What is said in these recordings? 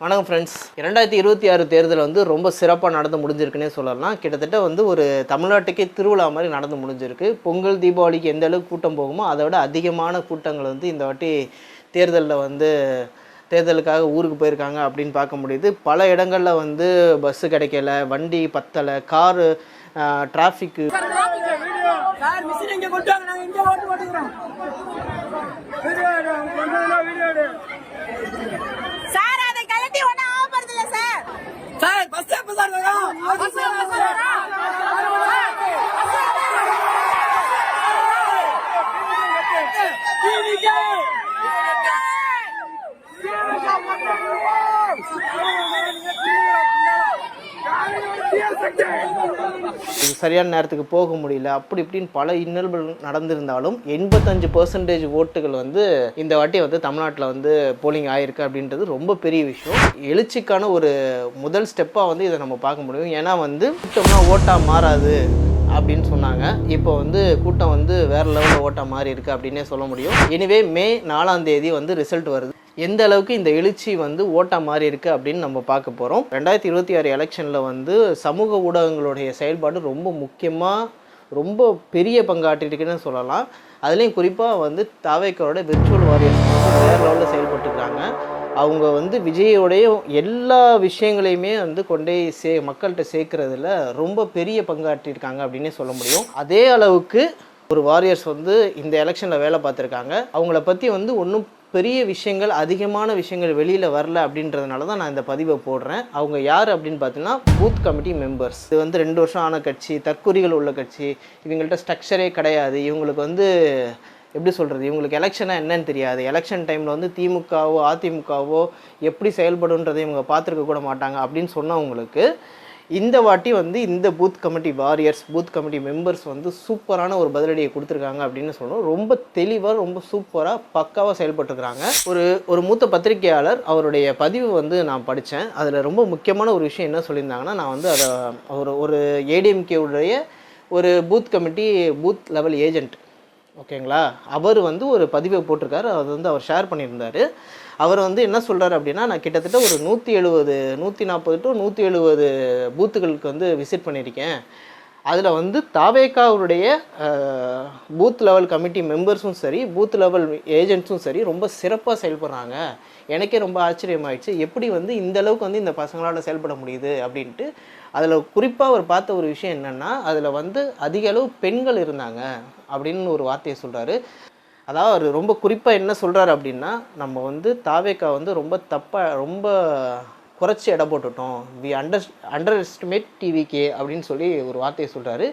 வணக்கம் ஃப்ரெண்ட்ஸ். 2026 தேர்தல் வந்து ரொம்ப சிறப்பாக நடந்து முடிஞ்சிருக்குன்னே சொல்லலாம். கிட்டத்தட்ட வந்து ஒரு தமிழ்நாட்டுக்கே திருவிழா மாதிரி நடந்து முடிஞ்சிருக்கு. பொங்கல் தீபாவளிக்கு எந்த அளவுக்கு கூட்டம் போகுமோ அதை விட அதிகமான கூட்டங்கள் வந்து இந்த வாட்டி தேர்தலில் வந்து தேர்தலுக்காக ஊருக்கு போயிருக்காங்க அப்படின்னு பார்க்க முடியுது. பல இடங்களில் வந்து பஸ்ஸு கிடைக்கல, வண்டி பத்தலை, காரு டிராஃபிக்கு. இது சரியான நேரத்துக்கு போக முடியல, அப்படி இப்படின்னு பல இன்னல்கள் நடந்திருந்தாலும் 85% ஓட்டுகள் வந்து இந்த வாட்டி வந்து தமிழ்நாட்டில் வந்து போலிங் ஆயிருக்கு அப்படின்றது ரொம்ப பெரிய விஷயம். எழுச்சிக்கான ஒரு முதல் ஸ்டெப்பாக வந்து இதை நம்ம பார்க்க முடியும். ஏன்னா வந்து கூட்டம்னா ஓட்டாக மாறாது அப்படின்னு சொன்னாங்க. இப்போ வந்து கூட்டம் வந்து வேறு லெவலில் ஓட்டாக மாறி இருக்குது அப்படின்னே சொல்ல முடியும். எனிவே மே 4ஆம் தேதி வந்து ரிசல்ட் வருது. எந்த அளவுக்கு இந்த எழுச்சி வந்து ஓட்டா மாறி இருக்குது அப்படின்னு நம்ம பார்க்க போகிறோம். 2026 எலெக்ஷனில் வந்து சமூக ஊடகங்களுடைய செயல்பாடு ரொம்ப முக்கியமாக ரொம்ப பெரிய பங்காற்றிருக்குன்னு சொல்லலாம். அதுலேயும் குறிப்பாக வந்து தாவேக்காவோட விர்ச்சுவல் வாரியர்ஸ் வேறு லெவலில் செயல்பட்டுருக்காங்க. அவங்க வந்து விஜயோடைய எல்லா விஷயங்களையுமே வந்து கொண்டே மக்கள்கிட்ட சேர்க்குறதுல ரொம்ப பெரிய பங்காற்றிருக்காங்க அப்படின்னே சொல்ல முடியும். அதே அளவுக்கு ஒரு வாரியர்ஸ் வந்து இந்த எலெக்ஷனில் வேலை பார்த்துருக்காங்க. அவங்கள பற்றி வந்து ஒன்றும் பெரிய விஷயங்கள், அதிகமான விஷயங்கள் வெளியில் வரல அப்படின்றதுனால தான் நான் இந்த பதிவை போடுறேன். அவங்க யார் அப்படின்னு பார்த்தீங்கன்னா பூத் கமிட்டி மெம்பர்ஸ். இது வந்து 2 வருஷம் ஆன கட்சி, தற்குறிகள் உள்ள கட்சி, இவங்கள்ட்ட ஸ்ட்ரக்சரே கிடையாது. இவங்களுக்கு வந்து எப்படி சொல்கிறது, இவங்களுக்கு எலெக்ஷனாக என்னன்னு தெரியாது. எலெக்ஷன் டைமில் வந்து திமுகவோ அதிமுகவோ எப்படி செயல்படுன்றதை இவங்க பார்த்துருக்க கூட மாட்டாங்க அப்படின்னு சொன்னவங்களுக்கு இந்த வாட்டி வந்து இந்த booth committee warriors, booth committee members வந்து சூப்பரான ஒரு பதிலடியை கொடுத்துருக்காங்க அப்படின்னு சொல்லணும். ரொம்ப தெளிவாக, ரொம்ப சூப்பராக, பக்காவாக செயல்பட்டுருக்குறாங்க. ஒரு மூத்த பத்திரிகையாளர் அவருடைய பதிவு வந்து நான் படித்தேன். அதில் ரொம்ப முக்கியமான ஒரு விஷயம் என்ன சொல்லியிருந்தாங்கன்னா, நான் வந்து அதை ஒரு ஏடிஎம்கேவுடைய ஒரு booth committee booth level agent, ஓகேங்களா, அவர் வந்து ஒரு பதிவை போட்டிருக்காரு. அது வந்து அவர் ஷேர் பண்ணியிருந்தார். அவர் வந்து என்ன சொல்கிறார் அப்படின்னா, நான் கிட்டத்தட்ட ஒரு 140 to 170 பூத்துகளுக்கு வந்து விசிட் பண்ணியிருக்கேன். அதில் வந்து தாவேக்காவுடைய பூத் லெவல் கமிட்டி மெம்பர்ஸும் சரி, பூத் லெவல் ஏஜென்ட்ஸும் சரி ரொம்ப சிறப்பாக செயல்படுறாங்க. எனக்கே ரொம்ப ஆச்சரியமாயிடுச்சு, எப்படி வந்து இந்த அளவுக்கு வந்து இந்த பசங்களால் செயல்பட முடியுது அப்படின்ட்டு. அதில் குறிப்பாக அவர் பார்த்த ஒரு விஷயம் என்னென்னா, அதில் வந்து அதிக அளவு பெண்கள் இருந்தாங்க அப்படின்னு ஒரு வார்த்தையை சொல்கிறாரு. அதாவது அவர் ரொம்ப குறிப்பாக என்ன சொல்கிறார் அப்படின்னா, நம்ம வந்து தாவேக்கா வந்து ரொம்ப குறைச்சி எடை போட்டுட்டோம், வி அண்டர் எஸ்டிமேட் டிவிகே அப்படின்னு சொல்லி ஒரு வார்த்தையை சொல்கிறாரு.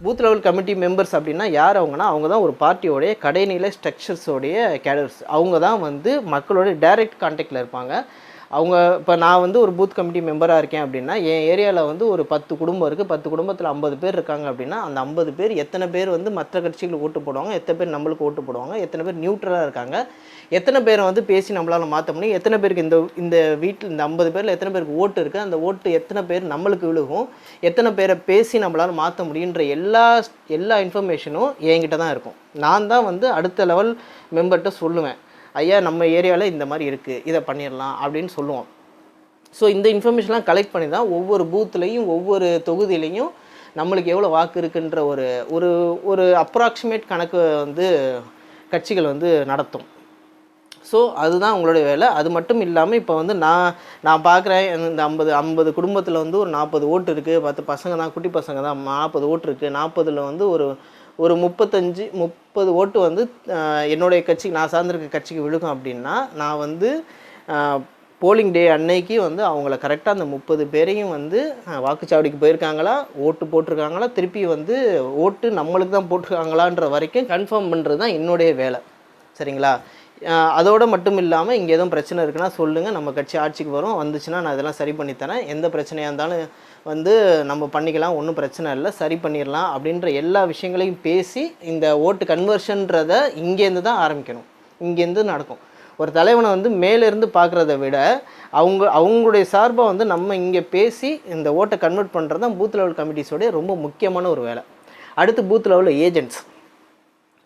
பூத் லெவல் கமிட்டி மெம்பர்ஸ் அப்படின்னா யார் அவங்கன்னா, அவங்க தான் ஒரு பார்ட்டியோடைய கடைநிலை ஸ்ட்ரக்சர்ஸோடைய கேடர்ஸ். அவங்க தான் வந்து மக்களோட டைரக்ட் கான்டாக்டில் இருப்பாங்க. அவங்க இப்போ நான் வந்து ஒரு பூத் கமிட்டி மெம்பராக இருக்கேன் அப்படின்னா, என் ஏரியாவில் வந்து ஒரு 10 குடும்பம் இருக்குது. 10 குடும்பத்தில் 50 பேர் இருக்காங்க அப்படின்னா, அந்த 50 பேர் எத்தனை பேர் வந்து மற்ற கட்சிகளுக்கு ஓட்டு போடுவாங்க, எத்தனை பேர் நம்மளுக்கு ஓட்டு போடுவாங்க, எத்தனை பேர் நியூட்ரலாக இருக்காங்க, எத்தனை பேரை வந்து பேசி நம்மளால் மாற்ற முடியும், எத்தனை பேருக்கு இந்த வீட்டில் இந்த 50 பேரில் எத்தனை பேருக்கு ஓட்டு இருக்குது, அந்த ஓட்டு எத்தனை பேர் நம்மளுக்கு விழுகும், எத்தனை பேரை பேசி நம்மளால் மாற்ற முடியுன்ற எல்லா இன்ஃபர்மேஷனும் என்கிட்ட தான் இருக்கும். நான் தான் வந்து அடுத்த லெவல் மெம்பர்கிட்ட சொல்லுவேன், ஐயா நம்ம ஏரியாவில் இந்த மாதிரி இருக்குது, இதை பண்ணிடலாம் அப்படின்னு சொல்லுவோம். ஸோ இந்த இன்ஃபர்மேஷன்லாம் கலெக்ட் பண்ணி தான் ஒவ்வொரு பூத்துலேயும் ஒவ்வொரு தொகுதியிலையும் நம்மளுக்கு எவ்வளோ வாக்கு இருக்குன்ற ஒரு அப்ராக்சிமேட் கணக்கு வந்து கட்சிகள் வந்து நடத்தும். ஸோ அதுதான் உங்களுடைய வேலை. அது மட்டும் இல்லாமல் இப்போ வந்து நான் பார்க்குறேன், இந்த 50 குடும்பத்தில் வந்து ஒரு 40 ஓட்டு இருக்குது, 10 பசங்க தான், குட்டி பசங்க தான், 40 ஓட்டு இருக்குது. 40ல் வந்து ஒரு 30 ஓட்டு வந்து என்னுடைய கட்சிக்கு, நான் சார்ந்திருக்க கட்சிக்கு விழுகும் அப்படின்னா, நான் வந்து போலிங் டே அன்னைக்கு வந்து அவங்கள கரெக்டாக அந்த 30 பேரையும் வந்து வாக்குச்சாவடிக்கு போயிருக்காங்களா, ஓட்டு போட்டிருக்காங்களா, திருப்பி வந்து ஓட்டு நம்மளுக்கு தான் போட்டிருக்காங்களான்ற வரைக்கும் கன்ஃபார்ம் பண்ணுறது தான் என்னுடைய வேலை. சரிங்களா? அதோடு மட்டும் இல்லாமல் இங்கே எதுவும் பிரச்சனை இருக்குன்னா சொல்லுங்கள், நம்ம கட்சி ஆட்சிக்கு வரும், வந்துச்சுன்னா நான் இதெல்லாம் சரி பண்ணித்தரேன், எந்த பிரச்சனையாக இருந்தாலும் வந்து நம்ம பண்ணிக்கலாம், ஒன்றும் பிரச்சனை இல்லை, சரி பண்ணிடலாம் அப்படின்ற எல்லா விஷயங்களையும் பேசி இந்த ஓட்டு கன்வர்ஷன்றதை இங்கேருந்து தான் ஆரம்பிக்கணும், இங்கேருந்து நடக்கும். ஒரு தலைவனை வந்து மேலேருந்து பார்க்குறத விட அவங்களுடைய சார்பாக வந்து நம்ம இங்கே பேசி இந்த ஓட்டை கன்வெர்ட் பண்ணுறது தான் பூத் லெவல் கமிட்டிஸோடைய ரொம்ப முக்கியமான ஒரு வேலை. அடுத்து பூத் லெவலில் ஏஜென்ட்ஸ்.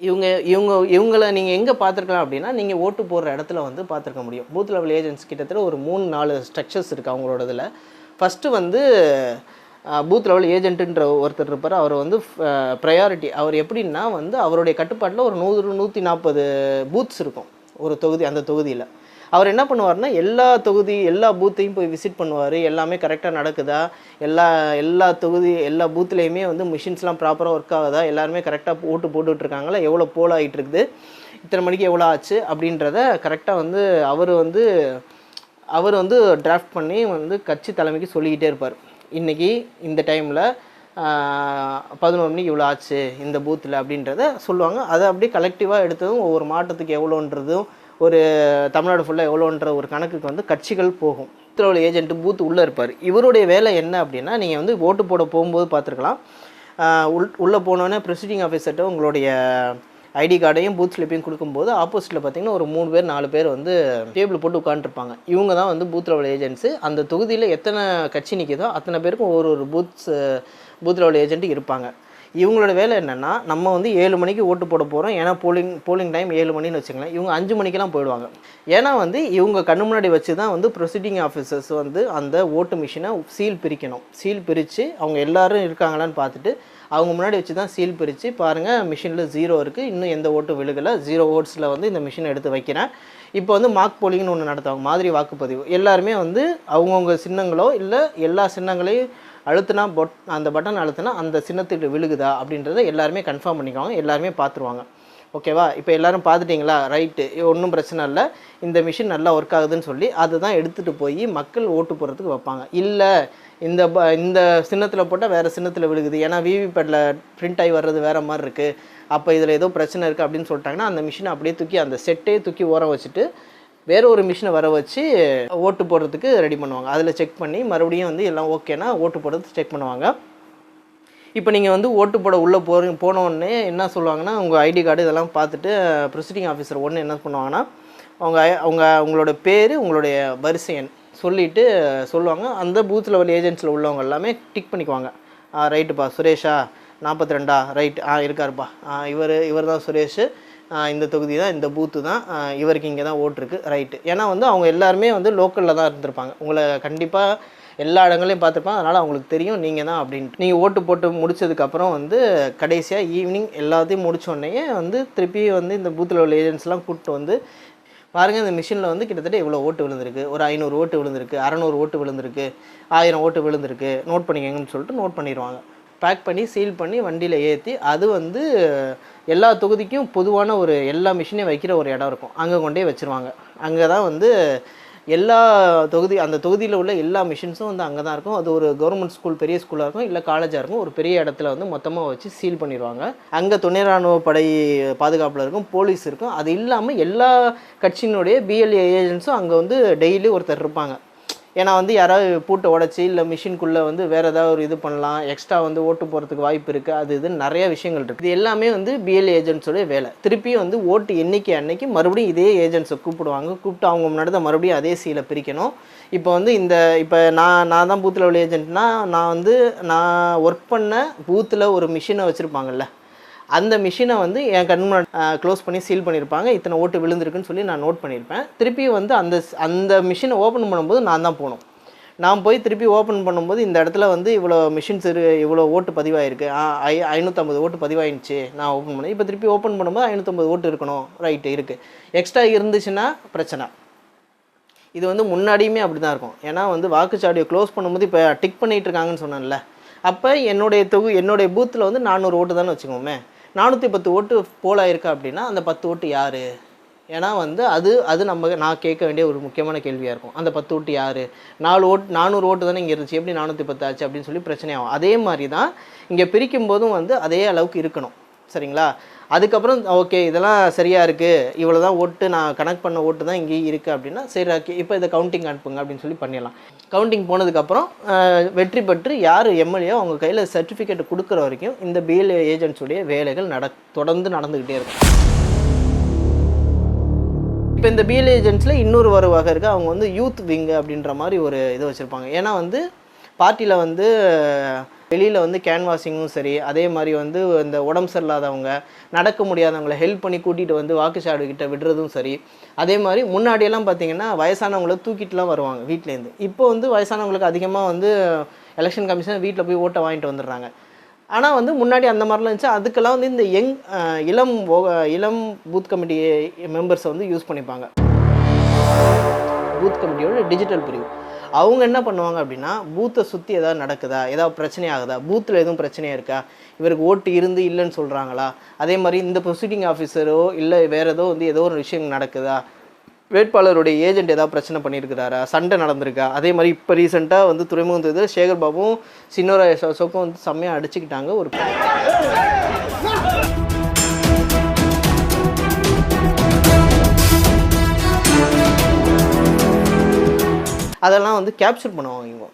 இவங்களை நீங்கள் எங்கே பார்த்துருக்கலாம் அப்படின்னா, நீங்கள் ஓட்டு போடுற இடத்துல வந்து பார்த்துருக்க முடியும். பூத் லெவல் ஏஜென்ட்ஸ் கிட்டத்தட்ட ஒரு 3-4 ஸ்ட்ரக்சர்ஸ் இருக்குது அவங்களோட இதில். ஃபஸ்ட்டு வந்து பூத் லெவல் ஏஜென்ட்டுன்ற ஒருத்தர் இருப்பார். அவர் வந்து ப்ரையாரிட்டி, அவர் எப்படின்னா வந்து அவருடைய கட்டுப்பாட்டில் ஒரு 100-140 பூத்ஸ் இருக்கும் ஒரு தொகுதி. அந்த தொகுதியில் அவர் என்ன பண்ணுவார்னா, எல்லா பூத்தையும் போய் விசிட் பண்ணுவார். எல்லாமே கரெக்டாக நடக்குதா, எல்லா பூத்துலேயுமே வந்து மிஷின்ஸ்லாம் ப்ராப்பராக ஒர்க் ஆகுதா, எல்லாருமே கரெக்டாக ஓட்டு போட்டுட்ருக்காங்களா, எவ்வளோ போல் ஆகிட்டு இருக்குது, இத்தனை மணிக்கு எவ்வளோ ஆச்சு அப்படின்றத கரெக்டாக வந்து அவர் வந்து டிராஃப்ட் பண்ணி வந்து கட்சி தலைமைக்கு சொல்லிக்கிட்டே இருப்பார். இன்றைக்கி இந்த டைமில் 11 மணிக்கு இவ்வளோ ஆச்சு இந்த பூத்தில் அப்படின்றத சொல்லுவாங்க. அதை அப்படியே கலெக்டிவாக எடுத்ததும் ஒவ்வொரு மாவட்டத்துக்கு எவ்வளோன்றதும் ஒரு தமிழ்நாடு ஃபுல்லாக எவ்வளோன்ற ஒரு கணக்குக்கு வந்து கட்சிகள் போகும். பூத் லெவல் ஏஜென்ட் பூத் உள்ளே இருப்பார். இவருடைய வேலை என்ன அப்படின்னா, நீங்கள் வந்து ஓட்டு போட போகும்போது பார்த்துருக்கலாம், உள்ளே போனோன்னே ப்ரெசிடிங் ஆஃபீஸர்கிட்ட உங்களுடைய ஐடி கார்டையும் பூத் ஸ்லிப்பையும் கொடுக்கும்போது ஆப்போசிட்டில் பார்த்தீங்கன்னா ஒரு 3 பேர் 4 பேர் வந்து டேபிள் போட்டு உட்காந்துருப்பாங்க. இவங்க தான் வந்து பூத் லெவல் ஏஜென்ட்ஸு. அந்த தொகுதியில் எத்தனை கட்சி நிற்கிதோ அத்தனை பேருக்கும் ஒரு பூத் லெவல் ஏஜென்ட்டு இருப்பாங்க. இவங்களோட வேலை என்னென்னா, நம்ம வந்து 7 மணிக்கு ஓட்டு போட போகிறோம், ஏன்னா போலிங் டைம் 7 மணின்னு வச்சுக்கலாம். இவங்க 5 மணிக்கெலாம் போயிடுவாங்க. ஏன்னா வந்து இவங்க கண்ணு முன்னாடி வச்சு தான் வந்து ப்ரொசீடிங் ஆஃபீஸர்ஸ் வந்து அந்த ஓட்டு மிஷினை சீல் பிரிக்கணும். சீல் பிரித்து அவங்க எல்லோரும் இருக்காங்களான்னு பார்த்துட்டு அவங்க முன்னாடி வச்சு தான் சீல் பிரித்து பாருங்கள், மிஷினில் 0 இருக்குது, இன்னும் எந்த ஓட்டும் விழுகலை, 0 ஓட்ஸில் வந்து இந்த மிஷினை எடுத்து வைக்கிறேன். இப்போ வந்து மார்க் போலிங்னு ஒன்று நடத்துவாங்க, மாதிரி வாக்குப்பதிவு. எல்லாருமே வந்து அவங்கவுங்க சின்னங்களோ இல்லை எல்லா சின்னங்களையும் அழுத்தினா அந்த பட்டன் அழுத்தினா அந்த சின்னத்துக்கு விழுகுதா அப்படின்றத எல்லாருமே கன்ஃபார்ம் பண்ணிக்குவாங்க, எல்லாருமே பார்த்துருவாங்க. ஓகேவா? இப்போ எல்லோரும் பார்த்துட்டிங்களா, ரைட்டு, ஒன்றும் பிரச்சனை இல்லை, இந்த மிஷின் நல்லா ஒர்க் ஆகுதுன்னு சொல்லி அதுதான் எடுத்துகிட்டு போய் மக்கள் ஓட்டு போடுறதுக்கு வைப்பாங்க. இல்லை இந்த சின்னத்தில் போட்டால் வேறு சின்னத்தில் விழுகுது, ஏன்னா விவிபேட்டில் பிரிண்ட் ஆகி வர்றது வேறு மாதிரி இருக்குது, அப்போ இதில் ஏதோ பிரச்சனை இருக்குது அப்படின்னு சொல்லிட்டாங்கன்னா அந்த மிஷினை அப்படியே தூக்கி அந்த செட்டே தூக்கி ஓரம் வச்சுட்டு வேறு ஒரு மிஷினை வர வச்சு ஓட்டு போடுறதுக்கு ரெடி பண்ணுவாங்க. அதில் செக் பண்ணி மறுபடியும் வந்து எல்லாம் ஓகேனா ஓட்டு போடுறதுக்கு செக் பண்ணுவாங்க. இப்போ நீங்கள் வந்து ஓட்டு போட உள்ளே போனோடனே என்ன சொல்லுவாங்கன்னா, உங்கள் ஐடி கார்டு இதெல்லாம் பார்த்துட்டு ப்ரொசீடிங் ஆஃபீஸர் ஒன்று என்ன பண்ணுவாங்கன்னா, உங்களோட பேர், உங்களுடைய வரிசை எண் சொல்லிவிட்டு சொல்லுவாங்க. அந்த பூத் லெவல் ஏஜென்ட்ஸில் உள்ளவங்க எல்லாமே டிக் பண்ணிக்குவாங்க. ரைட்டுப்பா, சுரேஷா 42 ரைட், இருக்காருப்பா, இவர் தான் சுரேஷ், இந்த தொகுதி தான், இந்த பூத்து தான், இவருக்கு இங்கே தான் ஓட்டு இருக்குது, ரைட்டு. ஏன்னா வந்து அவங்க எல்லாருமே வந்து லோக்கலில் தான் இருந்திருப்பாங்க, உங்களை கண்டிப்பாக எல்லா இடங்களையும் பார்த்துருப்பாங்க, அதனால் அவங்களுக்கு தெரியும் நீங்கள் தான் அப்படின்ட்டு. நீங்கள் ஓட்டு போட்டு முடித்ததுக்கப்புறம் வந்து கடைசியாக ஈவினிங் எல்லாத்தையும் முடித்தோடனே வந்து திருப்பி வந்து இந்த பூத் லெவல் ஏஜென்ட்ஸ்லாம் கூப்பிட்டு வந்து பாருங்கள், இந்த மிஷினில் வந்து கிட்டத்தட்ட இவ்வளோ ஓட்டு விழுந்திருக்கு, ஒரு 500 ஓட்டு விழுந்திருக்கு, 600 ஓட்டு விழுந்திருக்கு, 1000 ஓட்டு விழுந்திருக்கு, நோட் பண்ணிக்கங்கன்னு சொல்லிட்டு நோட் பண்ணிடுவாங்க. பேக் பண்ணி சீல் பண்ணி வண்டியில் ஏற்றி அது வந்து எல்லா தொகுதிக்கும் பொதுவான ஒரு எல்லா மிஷினையும் வைக்கிற ஒரு இடம் இருக்கும், அங்கே கொண்டே வச்சுருவாங்க. அங்கே தான் வந்து அந்த தொகுதியில் உள்ள எல்லா மிஷின்ஸும் வந்து அங்கே தான் இருக்கும். அது ஒரு கவர்மெண்ட் ஸ்கூல், பெரிய ஸ்கூலாக இருக்கும், இல்லை காலேஜாக இருக்கும், ஒரு பெரிய இடத்துல வந்து மொத்தமாக வச்சு சீல் பண்ணிடுவாங்க. அங்கே துணை ராணுவ படை பாதுகாப்பில் இருக்கும், போலீஸ் இருக்கும். அது இல்லாமல் எல்லா கட்சியினுடைய பிஎல்ஏ ஏஜென்ட்ஸும் அங்கே வந்து டெய்லி ஒருத்தர் இருப்பாங்க. ஏன்னா வந்து யாராவது பூட்டை உடச்சி இல்லை மிஷின்குள்ளே வந்து வேறு ஏதாவது ஒரு இது பண்ணலாம், எக்ஸ்ட்ரா வந்து ஓட்டு போகிறதுக்கு வாய்ப்பு இருக்குது, அது இதுன்னு நிறைய விஷயங்கள் இருக்குது. இது எல்லாமே வந்து பிஎல்ஏ ஏஜென்ட்ஸோடைய வேலை. திருப்பியும் வந்து ஓட்டு எண்ணிக்கை அன்னைக்கு மறுபடியும் இதே ஏஜென்ட்ஸை கூப்பிட்டு அவங்க முன்னாடி தான் மறுபடியும் அதே சீலை பிரிக்கணும். இப்போ வந்து இப்போ நான் தான் பூத் லெவல் ஏஜென்ட்னா, நான் ஒர்க் பண்ண பூத்தில் ஒரு மிஷினை வச்சுருப்பாங்கல்ல, அந்த மிஷினை வந்து என் கண் முன்னாடி க்ளோஸ் பண்ணி சீல் பண்ணியிருப்பாங்க, இத்தனை ஓட்டு விழுந்திருக்குன்னு சொல்லி நான் நோட் பண்ணியிருப்பேன். திருப்பி வந்து அந்த மிஷினை ஓப்பன் பண்ணும்போது நான் தான் போகணும். நான் போய் திருப்பி ஓப்பன் பண்ணும்போது இந்த இடத்துல வந்து இவ்வளோ மிஷின்ஸ் இவ்வளோ ஓட்டு பதிவாயிருக்கு, 550 ஓட்டு பதிவாயிடுச்சு, நான் ஓப்பன் பண்ணேன். இப்போ திருப்பி ஓப்பன் பண்ணும்போது 550 ஓட்டு இருக்கணும், ரைட்டு இருக்குது. எக்ஸ்ட்ரா இருந்துச்சுன்னா பிரச்சனை. இது வந்து முன்னாடியுமே அப்படி தான் இருக்கும். ஏன்னா வந்து வாக்குச்சாவடியை க்ளோஸ் பண்ணும்போது இப்போ டிக் பண்ணிகிட்டு இருக்காங்கன்னு சொன்னேன்ல, அப்போ என்னுடைய பூத்தில் வந்து 400 ஓட்டு தானே வச்சுக்கோமே, 410 ஓட்டு போலாயிருக்கா அப்படின்னா அந்த 10 ஓட்டு யார்? ஏன்னா வந்து அது நான் கேட்க வேண்டிய ஒரு முக்கியமான கேள்வியாக இருக்கும். அந்த 10 ஓட்டு யார்? 400 ஓட்டு தானே இங்கே இருந்துச்சு, எப்படி 410 ஆச்சு அப்படின்னு சொல்லி பிரச்சனையாகும். அதே மாதிரி தான் இங்கே பிரிக்கும் போதும் வந்து அதே அளவுக்கு இருக்கணும், சரிங்களா? அதுக்கப்புறம் ஓகே இதெல்லாம் சரியாக இருக்குது, இவ்வளோ தான் ஓட்டு, நான் கனெக்ட் பண்ண ஓட்டு தான் இங்கே இருக்குது அப்படின்னா சரி, ஓகே இப்போ இதை கவுண்டிங் அனுப்புங்க அப்படின்னு சொல்லி பண்ணிடலாம். கவுண்டிங் போனதுக்கப்புறம் வெற்றி பெற்று யார் எம்எல்ஏ அவங்க கையில் சர்டிஃபிகேட் கொடுக்குற வரைக்கும் இந்த பிஎல்ஏ ஏஜென்ட்ஸுடைய வேலைகள் தொடர்ந்து நடந்துக்கிட்டே இருக்கும். இப்போ இந்த பிஎல்ஏ ஏஜென்ட்ஸில் இன்னொரு வகை இருக்குது, அவங்க வந்து யூத் விங்கு அப்படின்ற மாதிரி ஒரு இதை வச்சுருப்பாங்க. ஏன்னா வந்து பார்ட்டியில் வந்து வெளியில் வந்து கேன்வாசிங்கும் சரி, அதே மாதிரி வந்து இந்த உடம்பு சரியில்லாதவங்க, நடக்க முடியாதவங்களை ஹெல்ப் பண்ணி கூட்டிகிட்டு வந்து வாக்குச்சாவடிக்கிட்ட விடுறதும் சரி. அதே மாதிரி முன்னாடியெல்லாம் பார்த்திங்கன்னா வயசானவங்கள தூக்கிட்டுலாம் வருவாங்க வீட்டிலேருந்து. இப்போ வந்து வயசானவங்களுக்கு அதிகமாக வந்து எலெக்ஷன் கமிஷன் வீட்டில் போய் ஓட்டை வாங்கிட்டு வந்துடுறாங்க. ஆனால் வந்து முன்னாடி அந்த மாதிரிலாம் இருந்துச்சு. அதுக்கெல்லாம் வந்து இந்த இளம் பூத் கமிட்டி மெம்பர்ஸை வந்து யூஸ் பண்ணிப்பாங்க. பூத் கமிட்டியோட டிஜிட்டல் பிரிவு அவங்க என்ன பண்ணுவாங்க அப்படின்னா, பூத்தை சுற்றி ஏதாவது நடக்குதா, ஏதாவது பிரச்சனை ஆகுதா, பூத்தில் எதுவும் பிரச்சனையாக இருக்கா, இவருக்கு ஓட்டு இருந்து இல்லைன்னு சொல்கிறாங்களா, அதே மாதிரி இந்த ப்ரொசீடிங் ஆஃபீஸரோ இல்லை வேறு ஏதோ ஒரு விஷயம் நடக்குதா, வேட்பாளருடைய ஏஜென்ட் ஏதாவது பிரச்சனை பண்ணியிருக்கிறாரா, சண்டை நடந்திருக்கா. அதே மாதிரி இப்போ ரீசெண்டாக வந்து துறைமுகம் தேர்தல் சேகர் பாபுவும் சின்னோராய அசோக்கும் வந்து செம்மையாக அடிச்சுக்கிட்டாங்க. அதெல்லாம் வந்து கேப்சர் பண்ணுவாங்க. இவங்க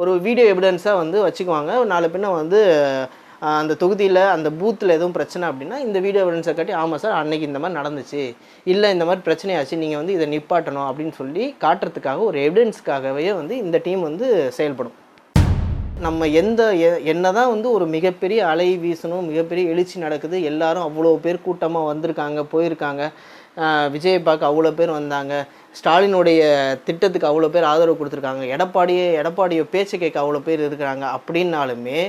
ஒரு வீடியோ எவிடன்ஸாக வந்து வச்சுக்குவாங்க. 4 பின்ன வந்து அந்த தொகுதியில் அந்த பூத்தில் எதுவும் பிரச்சனை அப்படின்னா இந்த வீடியோ எவிடன்ஸை காட்டி, ஆமாம் சார் அன்னைக்கு இந்த மாதிரி நடந்துச்சு, இல்லை இந்த மாதிரி பிரச்சனையாச்சு, நீங்கள் வந்து இதை நிப்பாட்டணும் அப்படின்னு சொல்லி காட்டுறதுக்காக ஒரு எவிடன்ஸுக்காகவே வந்து இந்த டீம் வந்து செயல்படும். நம்ம என்ன தான் வந்து ஒரு மிகப்பெரிய அலை வீசணும், மிகப்பெரிய எழுச்சி நடக்குது, எல்லாரும் அவ்வளோ பேர் கூட்டமாக வந்திருக்காங்க, போயிருக்காங்க, விஜயை பார்க்க அவ்வளோ பேர் வந்தாங்க, ஸ்டாலினுடைய திட்டத்துக்கு அவ்வளோ பேர் ஆதரவு கொடுத்துருக்காங்க, எடப்பாடியை பேச்சு கேட்க அவ்வளோ பேர் இருக்கிறாங்க அப்படின்னாலுமே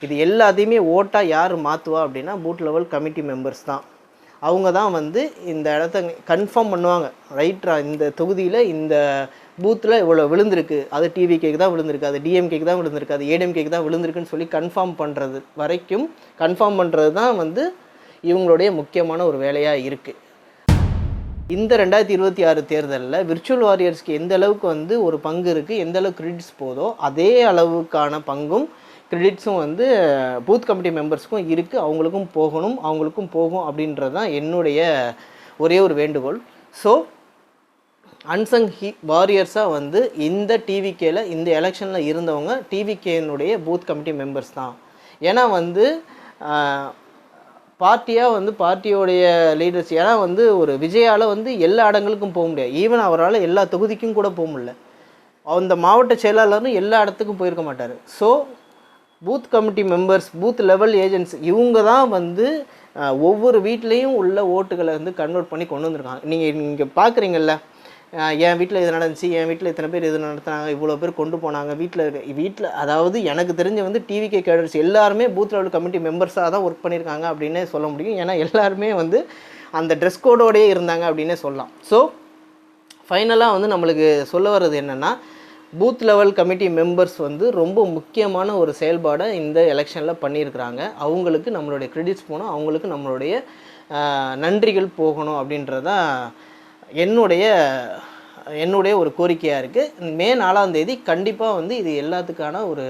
இது எல்லாத்தையுமே ஓட்டாக யார் மாற்றுவா அப்படின்னா பூத் லெவல் கமிட்டி மெம்பர்ஸ் தான். அவங்க தான் வந்து இந்த இடத்த கன்ஃபார்ம் பண்ணுவாங்க. ரைட்ரா, இந்த தொகுதியில் இந்த பூத்தில் இவ்வளோ விழுந்திருக்கு, அது டிவிகேக்கு தான் விழுந்திருக்கு, அது டிஎம்கேக்கு தான் விழுந்திருக்கு, அது ஏடிஎம்கேக்கு தான் விழுந்திருக்குன்னு சொல்லி கன்ஃபார்ம் பண்ணுறது வரைக்கும் கன்ஃபார்ம் பண்ணுறது தான் வந்து இவங்களுடைய முக்கியமான ஒரு வேலையாக இருக்குது. இந்த 2026 தேர்தலில் விர்ச்சுவல் வாரியர்ஸ்க்கு எந்த அளவுக்கு வந்து ஒரு பங்கு இருக்குது, எந்த அளவுக்கு கிரெடிட்ஸ் போதோ அதே அளவுக்கான பங்கும் கிரெடிட்ஸும் வந்து பூத் கமிட்டி மெம்பர்ஸ்க்கும் இருக்குது. அவங்களுக்கும் போகும் அப்படின்றது தான் என்னுடைய ஒரே ஒரு வேண்டுகோள். ஸோ அன்சங் வாரியர்ஸாக வந்து இந்த டிவிகேல இந்த எலெக்ஷனில் இருந்தவங்க டிவிகேனுடைய பூத் கமிட்டி மெம்பர்ஸ் தான். ஏன்னா வந்து பார்ட்டியோடைய லீடர்ஸ், ஏன்னா வந்து ஒரு விஜயால் வந்து எல்லா இடங்களுக்கும் போக முடியாது. ஈவன் அவரால் எல்லா தொகுதிக்கும் கூட போக முடியல. அந்த மாவட்ட செயலாளரும் எல்லா இடத்துக்கும் போயிருக்க மாட்டார். So booth committee members, booth level agents, இவங்க தான் வந்து ஒவ்வொரு வீட்லேயும் உள்ள ஓட்டுகளை வந்து கன்வெர்ட் பண்ணி கொண்டு வந்திருக்காங்க. நீங்கள் பார்க்குறீங்கல்ல, என் வீட்டில் இது நடந்துச்சு, என் வீட்டில் இத்தனை பேர் இது நடத்துனாங்க, இவ்வளோ பேர் கொண்டு போனாங்க, வீட்டில் அதாவது எனக்கு தெரிஞ்ச வந்து டிவிகே கேடர்ஸ் எல்லாருமே பூத் லெவல் கமிட்டி மெம்பர்ஸாக தான் ஒர்க் பண்ணியிருக்காங்க அப்படின்னே சொல்ல முடியும். ஏன்னா எல்லாருமே வந்து அந்த ட்ரெஸ் கோடோடையே இருந்தாங்க அப்படின்னே சொல்லலாம். ஸோ ஃபைனலாக வந்து நம்மளுக்கு சொல்ல வர்றது என்னென்னா, பூத் லெவல் கமிட்டி மெம்பர்ஸ் வந்து ரொம்ப முக்கியமான ஒரு செயல்பாடை இந்த எலெக்ஷனில் பண்ணியிருக்கிறாங்க. அவங்களுக்கு நம்மளுடைய கிரெடிட்ஸ் போகணும், அவங்களுக்கு நம்மளுடைய நன்றிகள் போகணும் அப்படின்றதான் என்னுடைய ஒரு கோரிக்கையாக இருக்குது. மே 4ஆம் தேதி கண்டிப்பாக வந்து இது எல்லாத்துக்கான ஒரு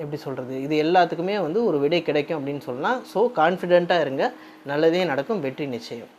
எப்படி சொல்கிறது, இது எல்லாத்துக்குமே வந்து ஒரு விடை கிடைக்கும் அப்படின்னு சொல்லலாம். ஸோ கான்ஃபிடெண்ட்டாக இருங்க, நல்லதே நடக்கும், வெற்றி நிச்சயம்.